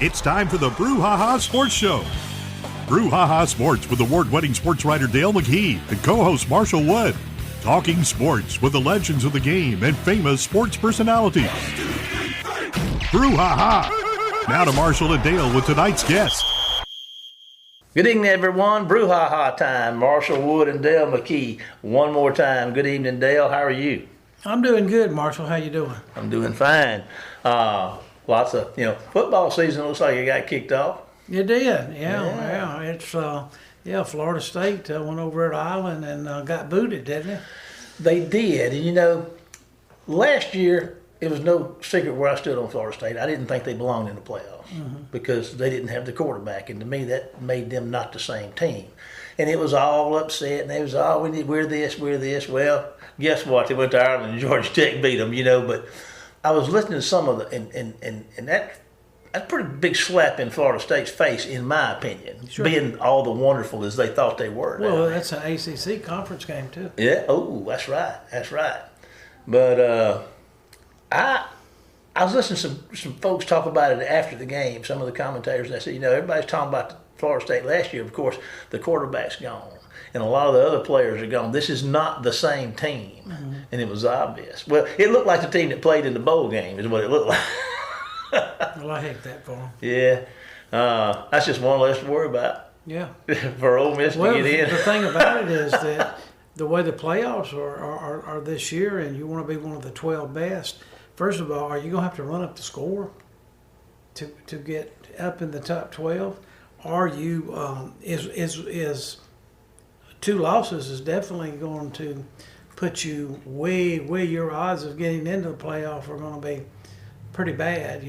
It's time for the Brouhaha Sports Show. Brouhaha Sports with award-winning sports writer Dale McKee and co-host Marshall Wood. Talking sports with the legends of the game and famous sports personalities. Brouhaha! Now to Marshall and Dale with tonight's guest. Good evening, everyone. Brouhaha time. Marshall Wood and Dale McKee. One more time. Good evening, Dale. How are you? I'm doing good, Marshall. How you doing? I'm doing fine. Lots of, football season looks like it got kicked off. You did, yeah. It's Florida State went over at Island and got booted, didn't it? They did, and last year it was no secret where I stood on Florida State. I didn't think they belonged in the playoffs because they didn't have the quarterback, and to me that made them not the same team. And it was all upset, and they was all we're this. Well, guess what? They went to Ireland and Georgia Tech beat them, But I was listening to some of the and that's a pretty big slap in Florida State's face, in my opinion, being all the wonderful as they thought they were. Well, that's an ACC conference game too. Yeah. Oh, that's right. But I was listening to some folks talk about it after the game. Some of the commentators, and they said, everybody's talking about Florida State last year. Of course, the quarterback's gone, and a lot of the other players are gone. This is not the same team, and it was obvious. Well, it looked like the team that played in the bowl game is what it looked like. Well, I hate that for them. Yeah, that's just one less to worry about. Yeah, for Ole Miss to get in. The thing about it is that the way the playoffs are this year, and you want to be one of the 12 best. First of all, are you going to have to run up the score to get up in the top 12? Are you is 2 losses is definitely going to put you way your odds of getting into the playoff are going to be pretty bad,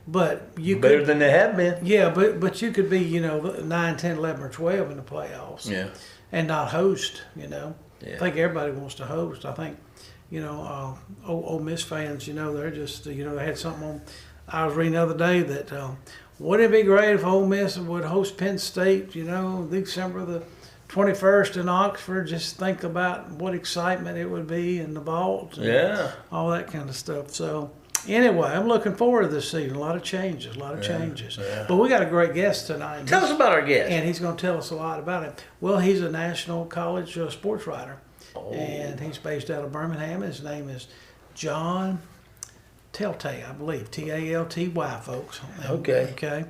but you better than they have been. Yeah, but you could be 9, 10, 11, or 12 in the playoffs. Yeah, and not host. Yeah. I think everybody wants to host. I think Ole Miss fans, they're just they had something on. I was reading the other day that wouldn't it be great if Ole Miss would host Penn State, December the 21st in Oxford? Just think about what excitement it would be in the vault. Yeah. All that kind of stuff. So anyway, I'm looking forward to this season. A lot of changes. Yeah. But we got a great guest tonight. Tell us about our guest. And he's going to tell us a lot about it. Well, he's a national college sports writer. Oh. And he's based out of Birmingham. His name is John Talty, I believe. Talty, folks. Okay.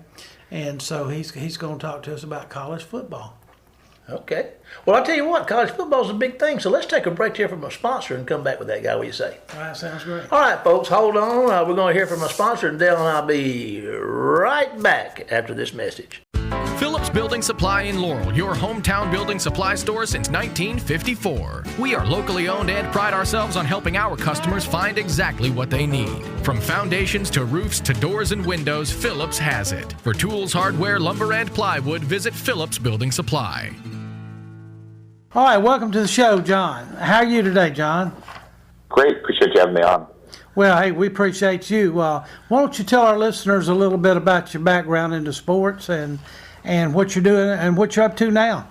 And so he's going to talk to us about college football. Okay. Well, I'll tell you what, college football is a big thing. So let's take a break here from a sponsor and come back with that guy. What do you say? All right, sounds great. All right, folks, hold on. We're going to hear from a sponsor, and Dale and I'll be right back after this message. Phillips Building Supply in Laurel, your hometown building supply store since 1954. We are locally owned and pride ourselves on helping our customers find exactly what they need. From foundations to roofs to doors and windows, Phillips has it. For tools, hardware, lumber, and plywood, visit Phillips Building Supply. All right, welcome to the show, John. How are you today, John? Great. Appreciate you having me on. Well, hey, we appreciate you. Why don't you tell our listeners a little bit about your background into sports and what you're doing and what you're up to now?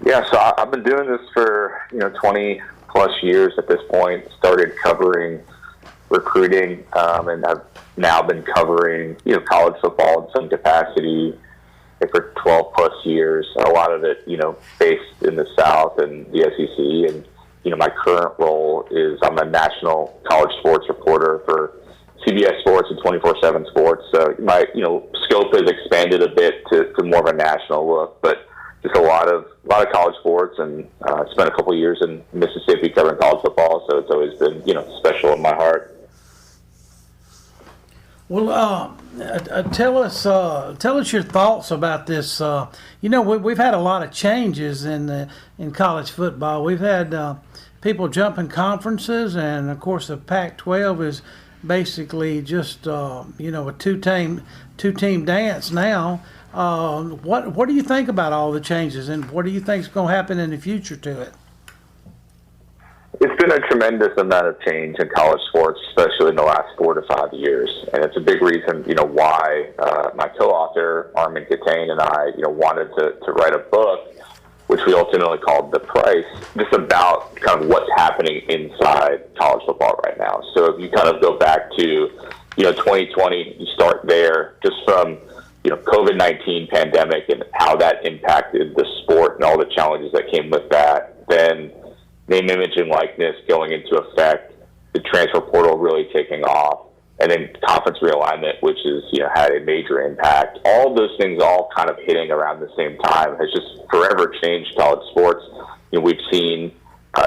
Yeah, so I've been doing this for 20 plus years at this point. Started covering recruiting, and I've now been covering college football in some capacity for 12 plus years. A lot of it based in the South and the SEC, and my current role is I'm a national college sports reporter for CBS Sports and 24/7 Sports. So my scope has expanded a bit to more of a national look, but just a lot of college sports, and spent a couple of years in Mississippi covering college football. So it's always been special in my heart. Well, tell us your thoughts about this. We've had a lot of changes in college football. We've had people jumping conferences, and of course the Pac-12 is basically just a two-team dance now. What do you think about all the changes, and what do you think is going to happen in the future to it? It's been a tremendous amount of change in college sports, especially in the last 4 to 5 years, and it's a big reason, why my co-author Armin Katane and I, wanted to write a book, which we ultimately called The Price, just about kind of what's happening inside college football right now. So if you kind of go back to 2020, you start there, just from COVID-19 pandemic and how that impacted the sport and all the challenges that came with that. Then name, image, and likeness going into effect, the transfer portal really taking off, and then conference realignment, which is had a major impact. All those things all kind of hitting around the same time has just forever changed college sports. We've seen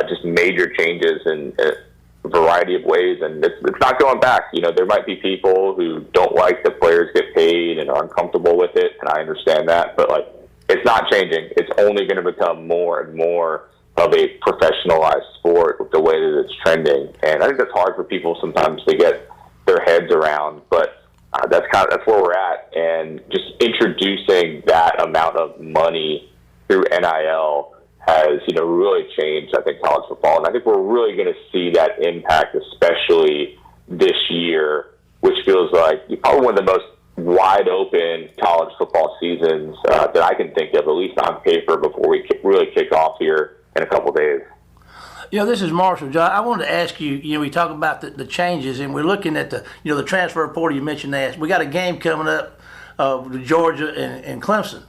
just major changes in a variety of ways, and it's not going back. There might be people who don't like that players get paid and are uncomfortable with it, and I understand that, but it's not changing. It's only going to become more and more of a professionalized sport with the way that it's trending, and I think that's hard for people sometimes to get their heads around, but that's where we're at. And just introducing that amount of money through NIL has really changed, I think, college football, and I think we're really going to see that impact, especially this year, which feels like probably one of the most wide open college football seasons that I can think of, at least on paper, before we really kick off here in a couple days. This is Marshall. John, I wanted to ask you, we talk about the changes, and we're looking at the transfer portal. You mentioned that. We got a game coming up with Georgia and Clemson.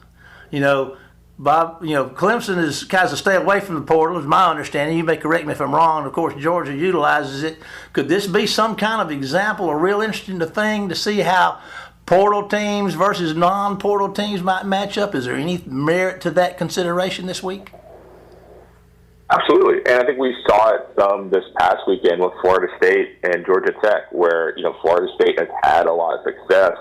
Bob, Clemson is kind of stay away from the portal, is my understanding. You may correct me if I'm wrong. Of course, Georgia utilizes it. Could this be some kind of example, a real interesting thing to see how portal teams versus non-portal teams might match up? Is there any merit to that consideration this week? Absolutely, and I think we saw it this past weekend with Florida State and Georgia Tech, where Florida State has had a lot of success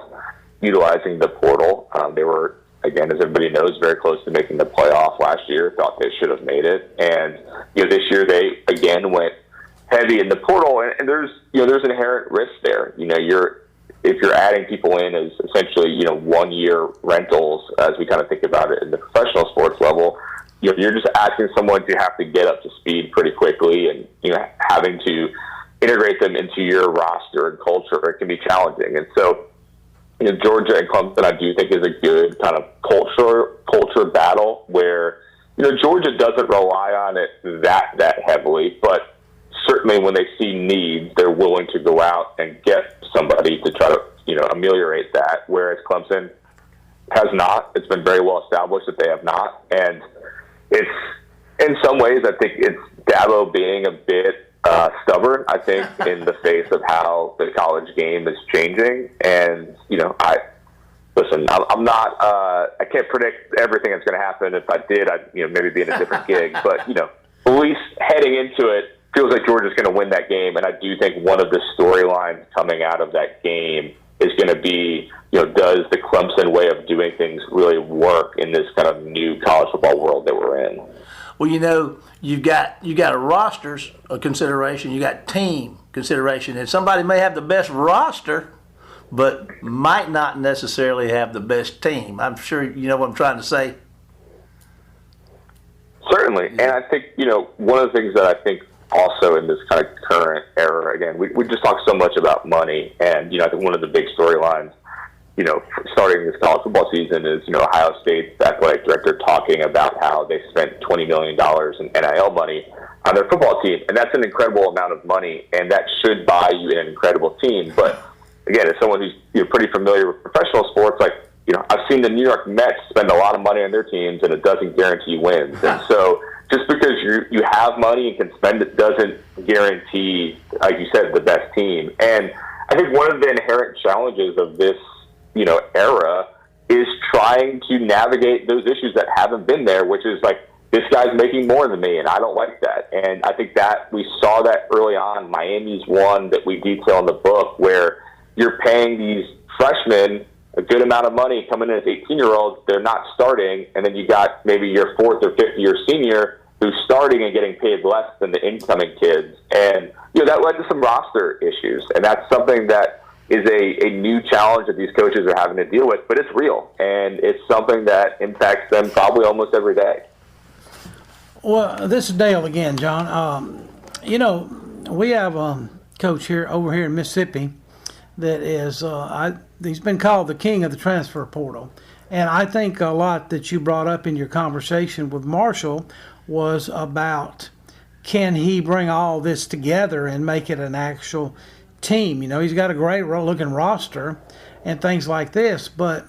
utilizing the portal. They were, again, as everybody knows, very close to making the playoff last year. Thought they should have made it, and this year they again went heavy in the portal, and there's inherent risk there. If you're adding people in as essentially 1 year rentals, as we kind of think about it in the professional sports level. You're just asking someone to have to get up to speed pretty quickly, and having to integrate them into your roster and culture. It can be challenging, and so Georgia and Clemson, I do think, is a good kind of culture battle where Georgia doesn't rely on it that heavily, but certainly when they see needs, they're willing to go out and get somebody to try to ameliorate that. Whereas Clemson has not. It's been very well established that they have not, and it's, in some ways, I think it's Dabo being a bit stubborn, I think, in the face of how the college game is changing. And, I'm not, I can't predict everything that's going to happen. If I did, I'd, maybe be in a different gig. But, at least heading into it, feels like Georgia's going to win that game. And I do think one of the storylines coming out of that game is going to be, does the Clemson way of doing things really work in this kind of new college football world that we're in? Well, you've got a rosters consideration, you got team consideration, and somebody may have the best roster, but might not necessarily have the best team. I'm sure you know what I'm trying to say. Certainly, and I think one of the things that I think also in this kind of current era, again, we just talk so much about money, and I think one of the big storylines, starting this college football season is Ohio State's athletic director talking about how they spent $20 million in NIL money on their football team, and that's an incredible amount of money, and that should buy you an incredible team. But again, as someone who's pretty familiar with professional sports, I've seen the New York Mets spend a lot of money on their teams, and it doesn't guarantee wins. And so just because you have money and can spend it doesn't guarantee, like you said, the best team. And I think one of the inherent challenges of this, era is trying to navigate those issues that haven't been there, which is this guy's making more than me, and I don't like that. And I think that we saw that early on. Miami's one that we detail in the book, where you're paying these freshmen a good amount of money coming in as 18-year-olds. They're not starting, and then you got maybe your fourth or fifth year senior who's starting and getting paid less than the incoming kids. And that led to some roster issues, and that's something that is a new challenge that these coaches are having to deal with, but it's real, and it's something that impacts them probably almost every day. Well, this is Dale again, John. We have a coach over here in Mississippi that is, he's been called the king of the transfer portal. And I think a lot that you brought up in your conversation with Marshall was about, can he bring all this together and make it an actual team. He's got a great looking roster and things like this, but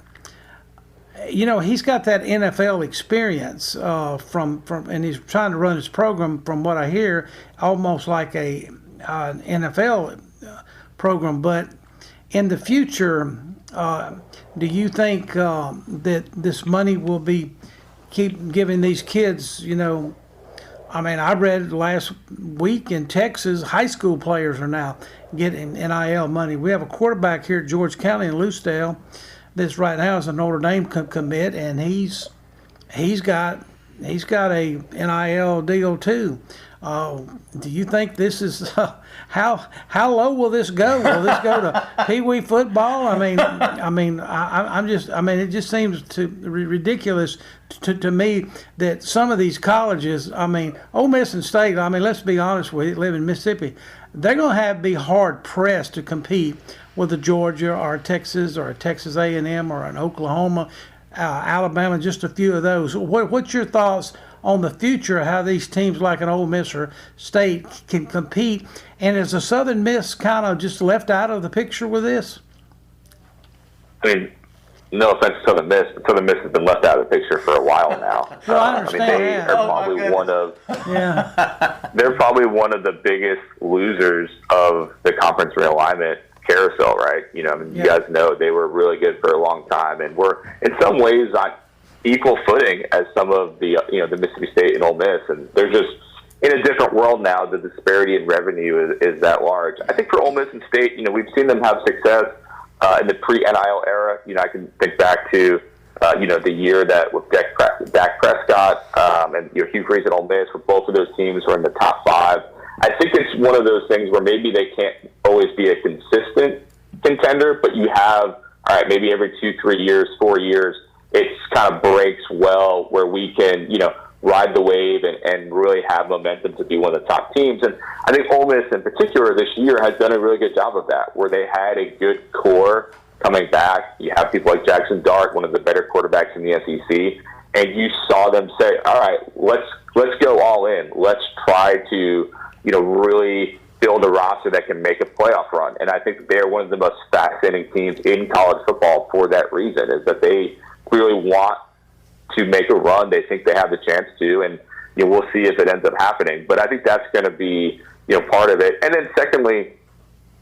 he's got that NFL experience from and he's trying to run his program, from what I hear, almost like an NFL program. But in the future, do you think that this money will keep giving these kids, I read last week in Texas, high school players are now getting NIL money. We have a quarterback here at George County in Lucedale. This right now is a Notre Dame commit, and he's got a NIL deal too. Do you think this is how low will this go? Will this go to Pee Wee football? It just seems ridiculous to me that some of these colleges, Ole Miss and State. Let's be honest with you, live in Mississippi, they're going to be hard pressed to compete with a Georgia or a Texas or a Texas A&M or an Oklahoma, Alabama, just a few of those. What's your thoughts on the future of how these teams like an Ole Miss or State can compete? And is the Southern Miss kind of just left out of the picture with this? No offense to Southern Miss, but Southern Miss has been left out of the picture for a while now. Well, I understand they are probably they're probably one of the biggest losers of the conference realignment carousel, right? You guys know they were really good for a long time, and were in some ways on equal footing as some of the the Mississippi State and Ole Miss, and they're just in a different world now. The disparity in revenue is that large. I think for Ole Miss and State, we've seen them have success in the pre-NIL era. I can think back to the year that with Dak Prescott and Hugh Freeze at Ole Miss, where both of those teams were in the top 5. I think it's one of those things where maybe they can't always be a consistent contender, but you have, all right, maybe every 2, 3 years, 4 years, it's kind of breaks well where we can, ride the wave and really have momentum to be one of the top teams. And I think Ole Miss in particular this year has done a really good job of that, where they had a good core coming back. You have people like Jackson Dart, one of the better quarterbacks in the SEC, and you saw them say, all right, let's go all in. Let's try to really build a roster that can make a playoff run. And I think they're one of the most fascinating teams in college football for that reason, is that they really want to make a run. They think they have the chance to, and we'll see if it ends up happening. But I think that's going to be part of it. And then secondly,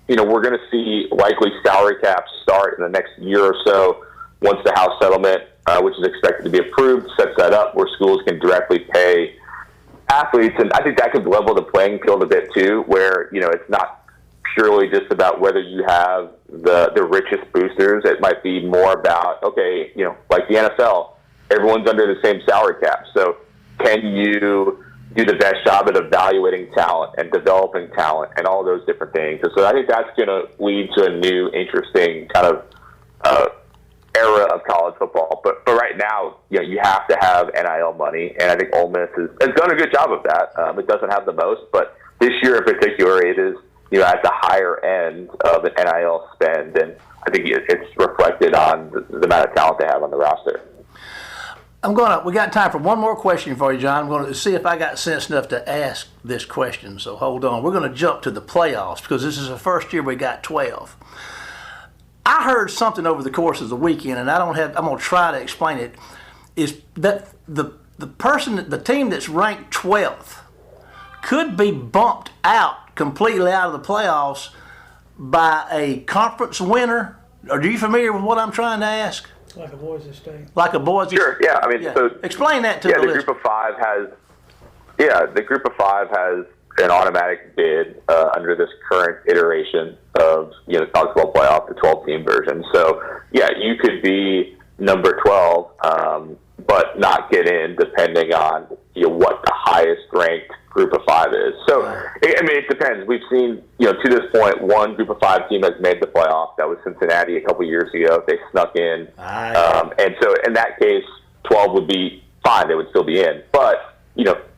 we're going to see likely salary caps start in the next year or so once the House settlement, which is expected to be approved, sets that up where schools can directly pay athletes. And I think that could level the playing field a bit too, where it's not purely just about whether you have the richest boosters. It might be more about, okay, like the NFL, everyone's under the same salary cap. So can you do the best job at evaluating talent and developing talent and all those different things? And so I think that's going to lead to a new, interesting kind of era of college football. But right now, you have to have NIL money, and I think Ole Miss has done a good job of that. It doesn't have the most, but this year in particular, it is at the higher end of an NIL spend, and I think it's reflected on the amount of talent they have on the roster. We got time for one more question for you, John. I'm going to see if I got sense enough to ask this question, so hold on. We're going to jump to the playoffs because this is the first year we got 12. I heard something over the course of the weekend, and I'm going to try to explain it, is that the team that's ranked 12th could be bumped completely out of the playoffs by a conference winner. Are you familiar with what I'm trying to ask? Like a Boise State. Like a Boise State. Sure, yeah. So explain that to the group of five the group of 5 has an automatic bid under this current iteration of college football playoff, the 12-team version. So you could be number 12, but not get in depending on what the highest ranked group of 5 is. So it depends. We've seen to this point, one group of 5 team has made the playoff. That was Cincinnati a couple years ago. They snuck in, and so in that case, 12 would be fine. They would still be in. But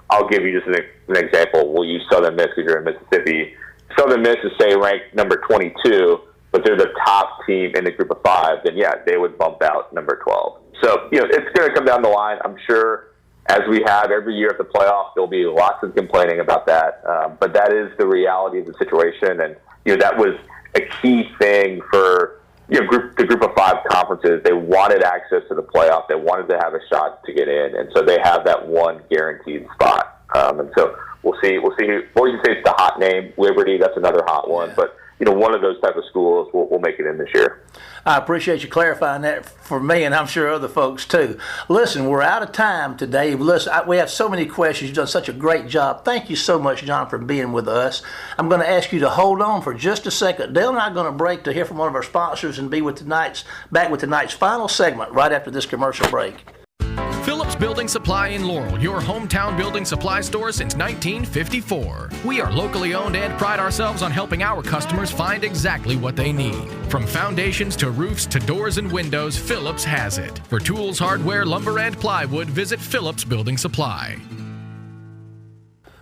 I'll give you just an example. We'll use Southern Miss because you're in Mississippi. Southern Miss is, say, ranked number 22, but they're the top team in the group of 5, then, they would bump out number 12. So, it's going to come down the line. I'm sure as we have every year at the playoff, there'll be lots of complaining about that. But that is the reality of the situation. And, that was a key thing for the group of 5 conferences. They wanted access to the playoff. They wanted to have a shot to get in, and so they have that one guaranteed spot. And so we'll see. Boise State's the hot name. Liberty, that's another hot one. Yeah. But one of those type of schools will make it in this year. I appreciate you clarifying that for me, and I'm sure other folks too. Listen, we're out of time today. Listen, we have so many questions. You've done such a great job. Thank you so much, John, for being with us. I'm going to ask you to hold on for just a second. Dale and I are going to break to hear from one of our sponsors and be back with tonight's final segment right after this commercial break. Phillips Building Supply in Laurel, your hometown building supply store since 1954. We are locally owned and pride ourselves on helping our customers find exactly what they need. From foundations to roofs to doors and windows, Phillips has it. For tools, hardware, lumber, and plywood, visit Phillips Building Supply.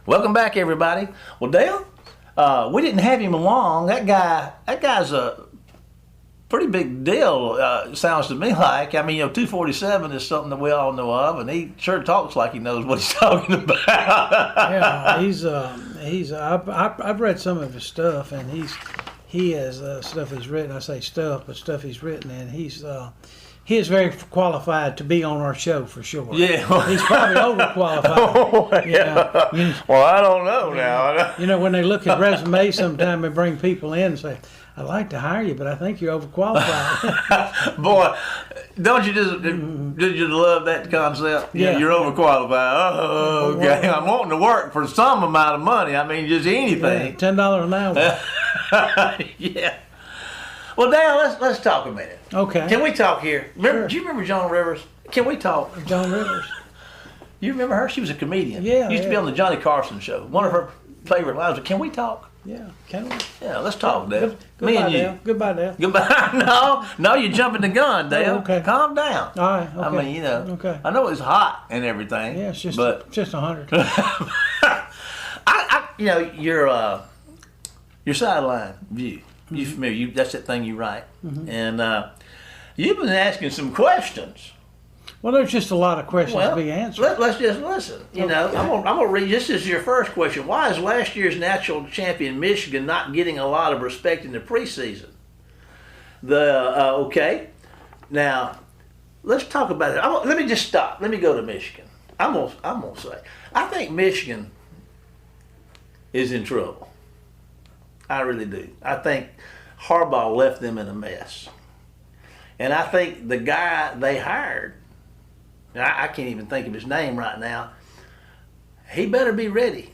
Welcome back, everybody. Well, Dale, we didn't have him long. That guy's a pretty big deal, sounds to me like. I mean, 247 is something that we all know of, and he sure talks like he knows what he's talking about. Yeah, I've read some of his stuff, and he has stuff he's written. I say stuff, but stuff he's written, and he is very qualified to be on our show for sure. Yeah, he's probably overqualified. Yeah. Well, I don't know now. When they look at resumes, sometimes they bring people in and say, I'd like to hire you, but I think you're overqualified. Boy, don't you just love that concept? Yeah. You're overqualified. Oh, okay. I'm wanting to work for some amount of money. I mean, just anything. Yeah, $10 an hour. Yeah. Well, Dale, let's talk a minute. Okay. Can we talk here? Remember, Sure. Do you remember Joan Rivers? Can we talk? John Rivers. You remember her? She was a comedian. Yeah. Used to be on the Johnny Carson show. One of her favorite lines was, "Can we talk?" Yeah, can we? Yeah, let's talk, Dale. Me Goodbye, and you. Dale. Goodbye, Dale. Goodbye. No, you're jumping the gun, Dale. Oh, okay. Calm down. All right, okay. I mean, Okay. I know it's hot and everything. Yeah, it's just but just 100. Your sideline view. You familiar? That's that thing you write, and you've been asking some questions. Well, there's just a lot of questions to be answered. Let's just listen. I'm gonna read. This is your first question. Why is last year's national champion Michigan not getting a lot of respect in the preseason? Okay. Now, let's talk about it. Let me just stop. Let me go to Michigan. I'm gonna say I think Michigan is in trouble. I really do. I think Harbaugh left them in a mess, and I think the guy they hired. I can't even think of his name right now. He better be ready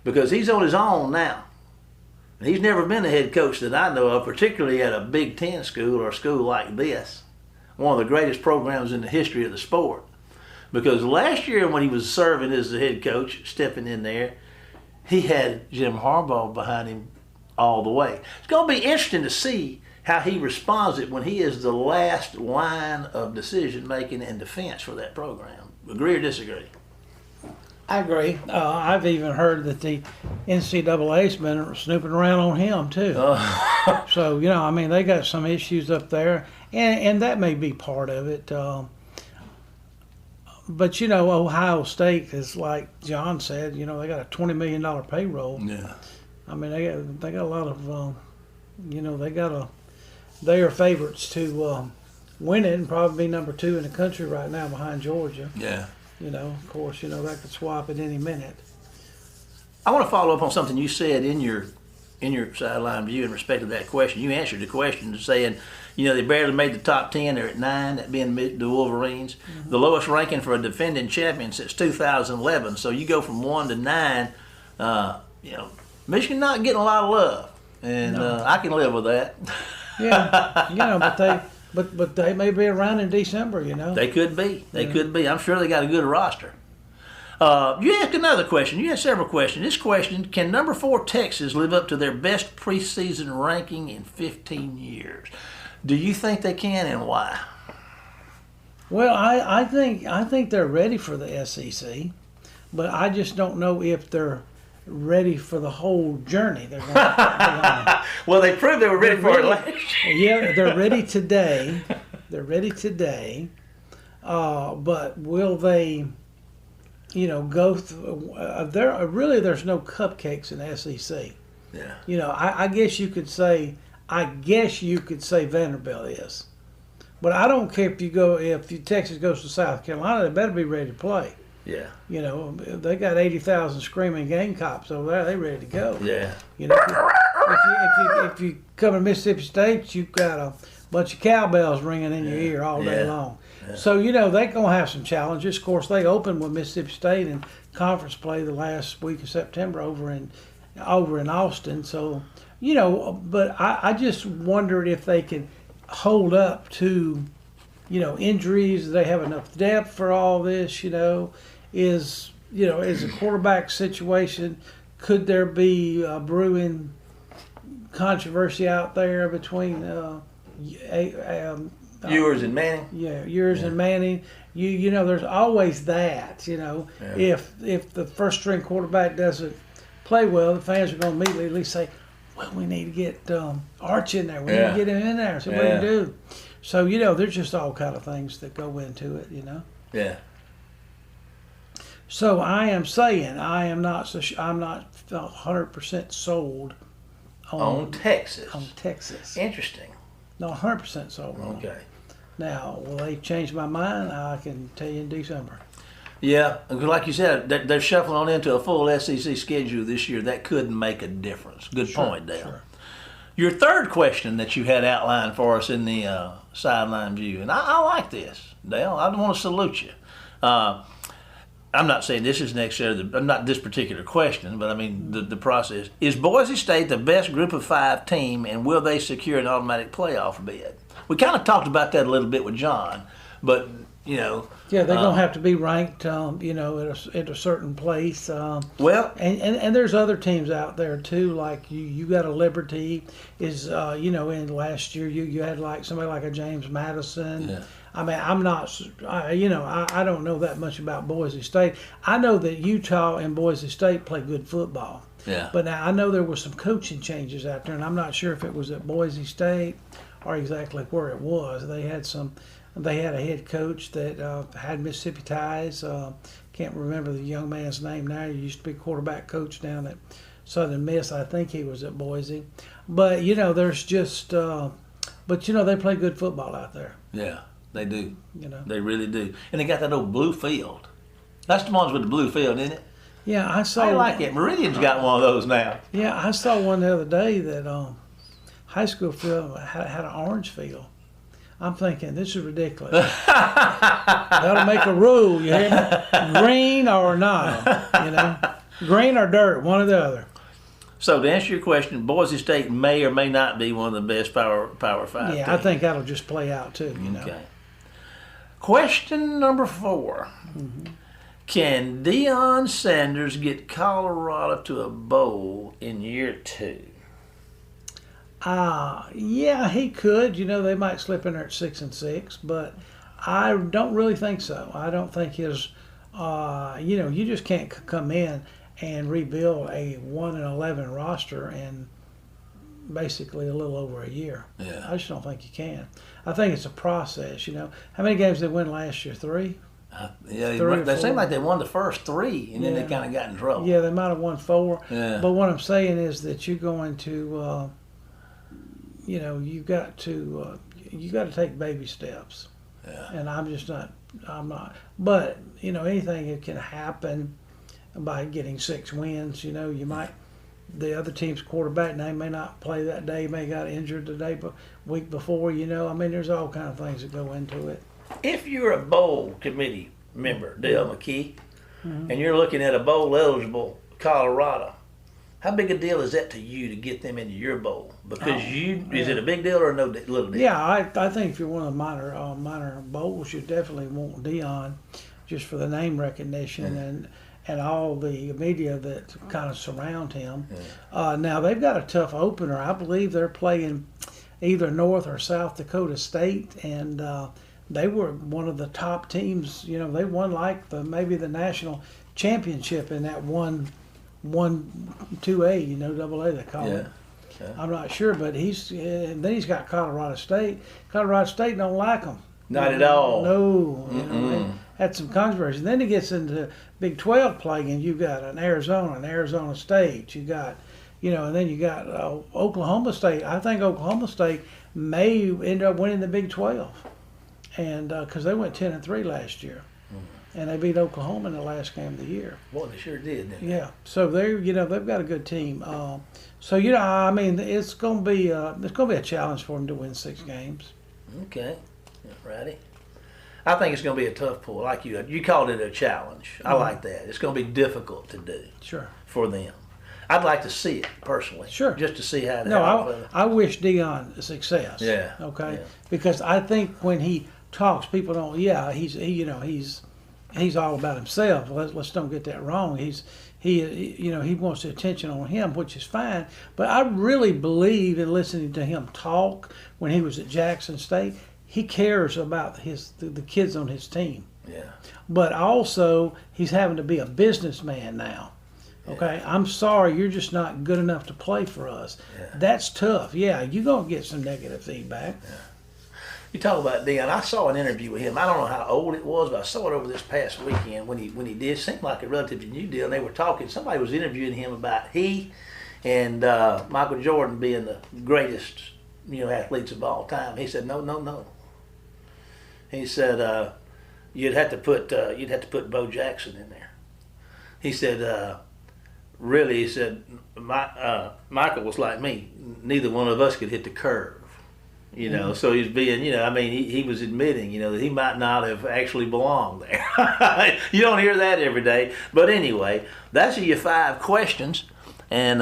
because he's on his own now. He's never been a head coach that I know of, particularly at a Big Ten school or a school like this, one of the greatest programs in the history of the sport. Because last year when he was serving as the head coach, stepping in there, he had Jim Harbaugh behind him all the way. It's going to be interesting to see how he responds it when he is the last line of decision making and defense for that program. Agree or disagree? I agree. I've even heard that the NCAA's been snooping around on him too. So they got some issues up there, and that may be part of it. But Ohio State is, like John said, they got a $20 million payroll. Yeah. I mean, they got a lot of, they are favorites to win it and probably be number 2 in the country right now behind Georgia. Yeah. Of course, that could swap at any minute. I want to follow up on something you said in your sideline view in respect to that question. You answered the question saying, they barely made the top 10. They're at 9, that being the Wolverines. Mm-hmm. The lowest ranking for a defending champion since 2011. So you go from 1 to 9. Michigan not getting a lot of love, and I can live with that. Yeah, but they may be around in December. They could be. They could be. I'm sure they got a good roster. You asked another question. You had several questions. This question: can number 4 Texas live up to their best preseason ranking in 15 years? Do you think they can, and why? Well, I think they're ready for the SEC, but I just don't know if they're ready for the whole journey. They're going well, they proved they were ready for it last year. Yeah, they're ready today. But will they, go through? There's no cupcakes in the SEC. Yeah. I guess you could say I guess you could say Vanderbilt is. But I don't care if Texas goes to South Carolina, they better be ready to play. Yeah. You know, they got 80,000 screaming Gamecocks over there. They ready to go. Yeah. You know, if you come to Mississippi State, you've got a bunch of cowbells ringing in your ear all day long. Yeah. So, you know, they're going to have some challenges. Of course, they opened with Mississippi State in conference play the last week of September over in Austin. So, you know, but I just wondered if they can hold up to, you know, injuries. Do they have enough depth for all this? You know, is a quarterback situation? Could there be a brewing controversy out there between Ewers and Manning? Yeah, Ewers and Manning. You know, there's always that. You know, if the first string quarterback doesn't play well, the fans are going to immediately at least say, well, we need to get Arch in there. We need to get him in there. So what do you do? So, you know, there's just all kind of things that go into it, you know. Yeah. So I am saying I'm not 100% sold on Texas. On Texas. Interesting. No, 100% sold on. Okay. Now, will they change my mind? I can tell you in December. Yeah, like you said, they're shuffling on into a full SEC schedule this year. That could make a difference. Good point, Dale. Sure. Your third question that you had outlined for us in the sideline view, and I like this, Dale. I want to salute you. I'm not saying this is necessarily not this particular question, but I mean the process. Is Boise State the best Group of 5 team, and will they secure an automatic playoff bid? We kind of talked about that a little bit with John, but you know. Yeah, they're gonna have to be ranked, you know, at a certain place. Well, and there's other teams out there too. Like you got a Liberty. Is you know, in last year you had like somebody like a James Madison. Yeah. I mean, I don't know that much about Boise State. I know that Utah and Boise State play good football. Yeah. But now I know there were some coaching changes out there, and I'm not sure if it was at Boise State or exactly where it was. They had a head coach that had Mississippi ties. Can't remember the young man's name now. He used to be quarterback coach down at Southern Miss. I think he was at Boise. But, you know, there's just but, you know, they play good football out there. Yeah. They do. You know, they really do, and they got that old blue field. That's the ones with the blue field, isn't it? Yeah, I saw. I like it. Meridian's got one of those now. Yeah, I saw one the other day that high school field had an orange field. I'm thinking this is ridiculous. That'll make a rule. You hear me? Green or not? You know, green or dirt, one or the other. So to answer your question, Boise State may or may not be one of the best Power 5 Yeah, teams. I think that'll just play out too. You know. Okay. Question number 4. Mm-hmm. Can Deion Sanders get Colorado to a bowl in year 2? Yeah, he could. You know, they might slip in there at 6-6, but I don't really think so. I don't think his, you know, you just can't come in and rebuild a 1-11 roster in basically a little over a year. Yeah. I just don't think you can. I think it's a process, you know. How many games did they win last year? 3? Yeah, they seem like they won the first 3, and then they kind of got in trouble. Yeah, they might have won 4. Yeah. But what I'm saying is that you're going to, you know, you got to take baby steps. Yeah. And I'm not. But, you know, anything can happen by getting 6 wins. You know, you might, the other team's quarterback name may not play that day, may got injured the week before, you know. I mean, there's all kind of things that go into it. If you're a bowl committee member, Dale McKee, and you're looking at a bowl eligible Colorado, how big a deal is that to you to get them into your bowl? Because is it a big deal or no little deal? Yeah, I think if you're one of the minor bowls, you definitely want Deion just for the name recognition and all the media that kind of surround him. Yeah. Now, they've got a tough opener. I believe they're playing either North or South Dakota State, and they were one of the top teams. You know, they won like maybe the national championship in that 1-2A, you know, AA they call it. Yeah. I'm not sure, but then he's got Colorado State. Colorado State don't like him. Not at all. No. You know, they had some controversy. Then he gets into Big 12 play, and you've got an Arizona State. You got And then you got Oklahoma State. I think Oklahoma State may end up winning the Big 12, and because they went 10-3 last year, and they beat Oklahoma in the last game of the year. Boy, they sure did, didn't they? Yeah, so they've got a good team. So I mean, it's gonna be a challenge for them to win 6 games. Okay, righty. I think it's going to be a tough pull, like you called it a challenge. I like that. It's going to be difficult to do. Sure. For them. I'd like to see it personally. Sure. Just to see how. I wish Dion success. Yeah. Okay. Yeah. Because I think when he talks, people don't. Yeah, he's all about himself. Let's don't get that wrong. He wants the attention on him, which is fine. But I really believe in listening to him talk when he was at Jackson State. He cares about the kids on his team. Yeah. But also, he's having to be a businessman now. Okay, I'm sorry, you're just not good enough to play for us. Yeah. That's tough. Yeah, you're going to get some negative feedback. Yeah. You talk about Dion. I saw an interview with him. I don't know how old it was, but I saw it over this past weekend when he did. It seemed like a relatively new deal. And they were talking. Somebody was interviewing him about he and Michael Jordan being the greatest, athletes of all time. He said, no. He said you'd have to put Bo Jackson in there. He said really, he said Michael was like me. Neither one of us could hit the curve. So he's being, he was admitting, that he might not have actually belonged there. You don't hear that every day. But anyway, that's your 5 questions. And,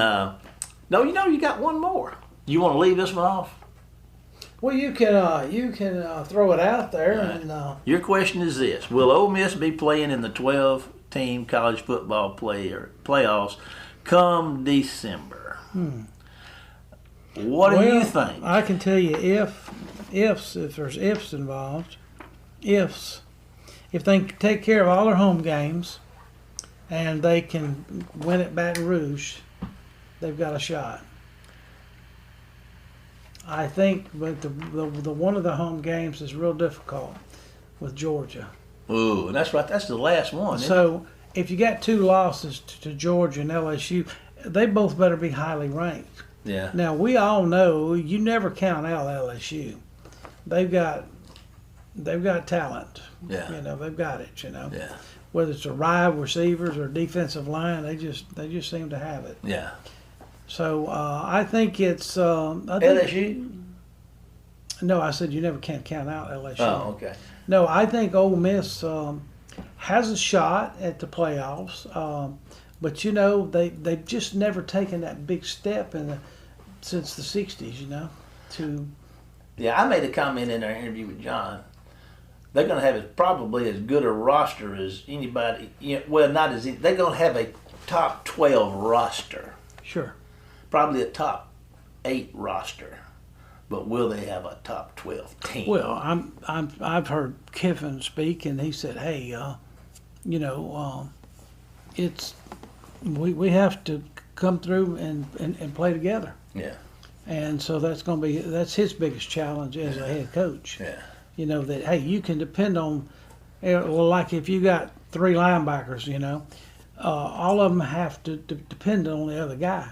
you got one more. You want to leave this one off? Well, you can throw it out there. Right. And your question is this: will Ole Miss be playing in the 12-team college football playoffs come December? What do you think? I can tell you if there's ifs involved, if they take care of all their home games and they can win at Baton Rouge, they've got a shot. I think, but the one of the home games is real difficult with Georgia. Ooh, that's right. That's the last one. So if you got 2 losses to Georgia and LSU, they both better be highly ranked. Yeah. Now we all know you never count out LSU. They've got talent. Yeah. They've got it. Yeah. Whether it's a wide receivers or defensive line, they just seem to have it. Yeah. So I think it's LSU. No, I said you never can count out LSU. Oh, okay. No, I think Ole Miss has a shot at the playoffs, but they've just never taken that big step since the '60s. Yeah, I made a comment in our interview with John. They're going to have probably as good a roster as anybody. They're going to have a top 12 roster. Sure. Probably a top 8 roster, but will they have a top 12 team? Well, I've heard Kiffin speak, and he said, "Hey, it's we have to come through and play together." Yeah. And so that's his biggest challenge as a head coach. Yeah. That hey, you can depend on, like if you got 3 linebackers, all of them have to depend on the other guy.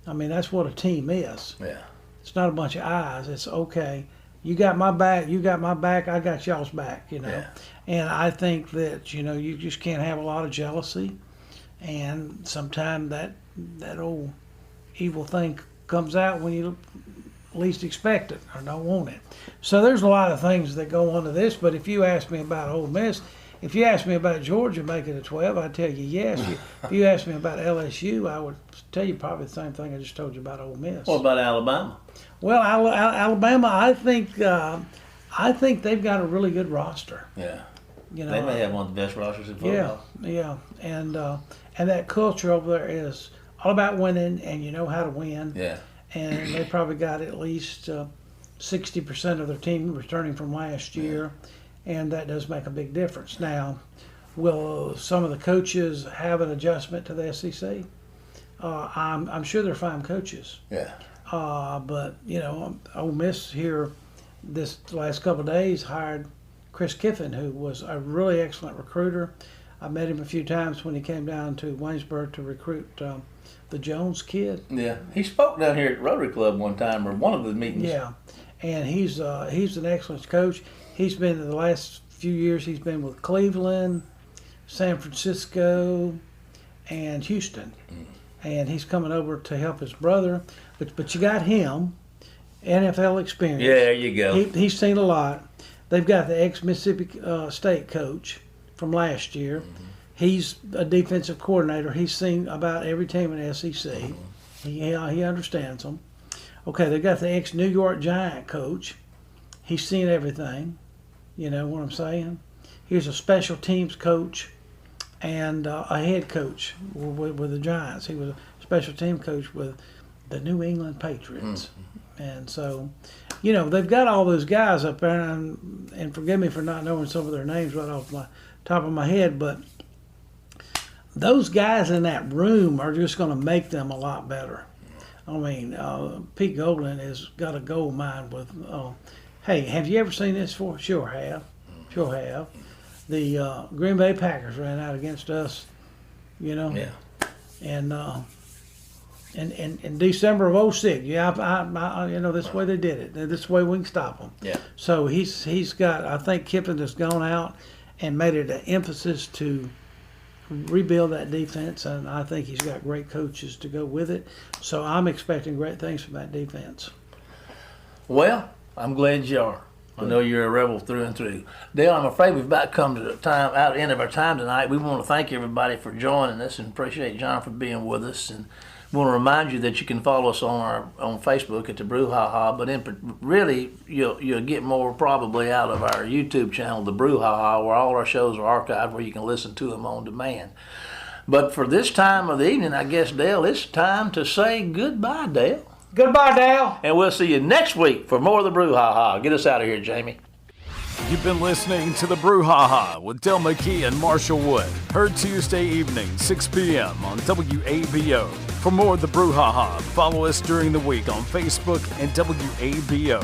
I mean, that's what a team is. Yeah. It's not a bunch of eyes. It's okay. You got my back. You got my back. I got y'all's back. Yeah. And I think that you just can't have a lot of jealousy, and sometimes that old evil thing comes out when you least expect it or don't want it. So there's a lot of things that go into this. But if you ask me about Ole Miss, if you ask me about Georgia making a 12, I'd tell you yes. If you ask me about LSU, I would tell you probably the same thing I just told you about Ole Miss. What about Alabama? Well, Alabama, I think they've got a really good roster. Yeah. They may have one of the best rosters in football. Yeah, and that culture over there is all about winning, and you know how to win. Yeah. And they probably got at least 60% of their team returning from last year. And that does make a big difference. Now, will some of the coaches have an adjustment to the SEC? I'm sure they're fine coaches. Yeah. But Ole Miss here this last couple of days hired Chris Kiffin, who was a really excellent recruiter. I met him a few times when he came down to Waynesburg to recruit the Jones kid. Yeah, he spoke down here at Rotary Club one time, or one of the meetings. Yeah, and he's an excellent coach. He's been in the last few years. He's been with Cleveland, San Francisco, and Houston, and he's coming over to help his brother. But you got him, NFL experience. Yeah, there you go. He's seen a lot. They've got the ex-Mississippi State coach from last year. He's a defensive coordinator. He's seen about every team in the SEC. He understands them. Okay, they've got the ex-New York Giant coach. He's seen everything. You know what I'm saying? Here's a special teams coach and a head coach with the Giants. He was a special team coach with the New England Patriots. And so, you know, they've got all those guys up there, and forgive me for not knowing some of their names right off my top of my head, but those guys in that room are just going to make them a lot better. I mean, Pete Golding has got a gold mine with, hey, have you ever seen this before? Sure have. The Green Bay Packers ran out against us, you know. Yeah. And in December of 06, I you know, this is the way they did it. This is the way we can stop them. Yeah. So he's got, I think Kiffin has gone out and made it an emphasis to rebuild that defense, and I think he's got great coaches to go with it. So I'm expecting great things from that defense. Well, I'm glad you are. I know you're a rebel through and through. Dale, I'm afraid we've about come to the end of our time tonight. We want to thank everybody for joining us and appreciate John for being with us. And we want to remind you that you can follow us on Facebook at the Brouhaha, but really you'll get more probably out of our YouTube channel, the Brouhaha, where all our shows are archived, where you can listen to them on demand. But for this time of the evening, I guess, Dale, it's time to say goodbye, Dale. Goodbye, Dale. And we'll see you next week for more of the Brouhaha. Get us out of here, Jamie. You've been listening to the Brouhaha with Dale McKee and Marshall Wood. Heard Tuesday evening, 6 p.m. on WABO. For more of the Brouhaha, follow us during the week on Facebook and WABO.